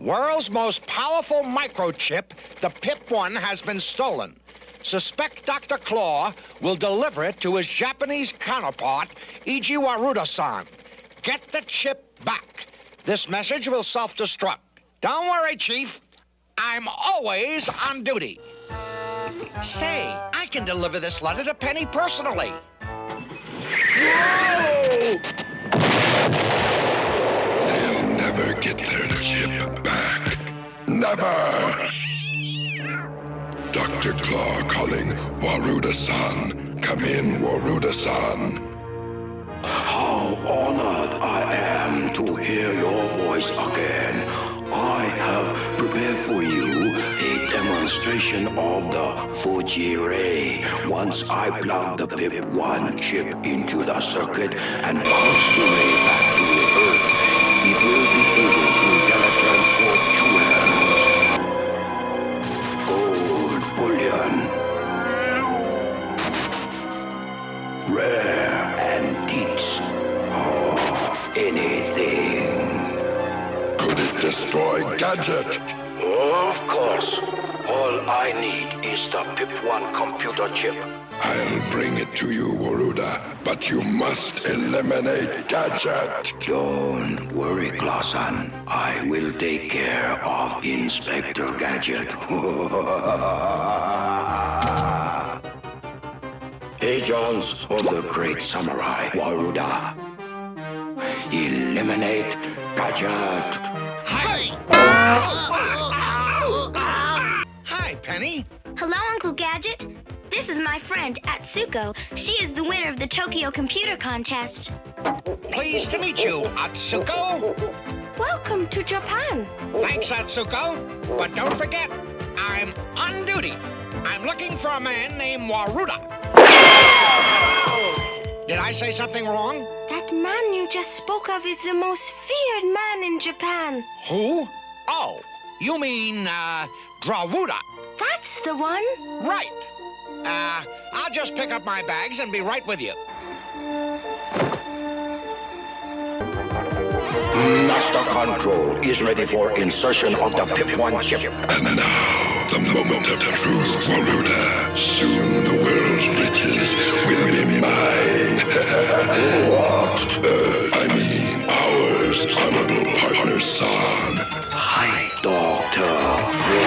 World's most powerful microchip, the PIP-1, has been stolen. Suspect Dr. Claw will deliver it to his Japanese counterpart, E.G. Waruda-san. Get the chip back. This message will self-destruct. Don't worry, Chief. I'm always on duty. Say, I can deliver this letter to Penny personally. Whoa! They'll never get their chip back. Never! Dr. Claw calling Waruda-san. Come in, Waruda-san. How honored I am to hear your voice again. I have prepared for you a demonstration of the Fuji Ray. Once I plug the PIP-1 chip into the circuit and bounce the ray back to the Earth, it will be able to teletransport jewels, gold bullion, rare antiques, anything. Could it destroy Gadget? Of course. All I need is the PIP-1 computer chip. I'll bring it to you, Waruda, but you must eliminate Gadget. Don't worry, Clawson. I will take care of Inspector Gadget. Agents of the great samurai Waruda. Eliminate Gadget. Hi, Penny. Hello, Uncle Gadget. This is my friend, Atsuko. She is the winner of the Tokyo Computer Contest. Pleased to meet you, Atsuko. Welcome to Japan. Thanks, Atsuko. But don't forget, I'm on duty. I'm looking for a man named Waruda. Did I say something wrong? That man you just spoke of is the most feared man in Japan. Who? Oh, you mean, Drawuda. That's the one. Right. I'll just pick up my bags and be right with you. Master Control is ready for insertion of the PIP-1 chip. And now, the moment of truth, Waruda. Soon the world's riches will be mine. What? I mean, ours, honorable partner, San. Hi, Dr. Pro.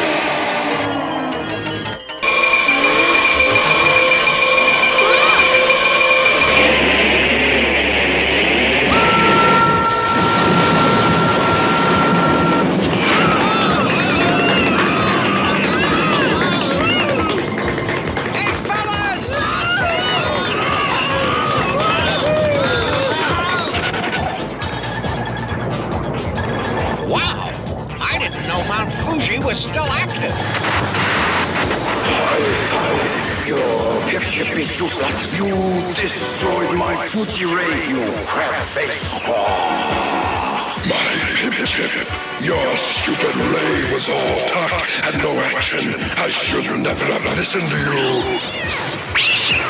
Was still active. Your pip chip is useless. You destroyed my Fuji Ray, you crab face. My pip chip. Your stupid ray was all talk and no action. I should never have listened to you.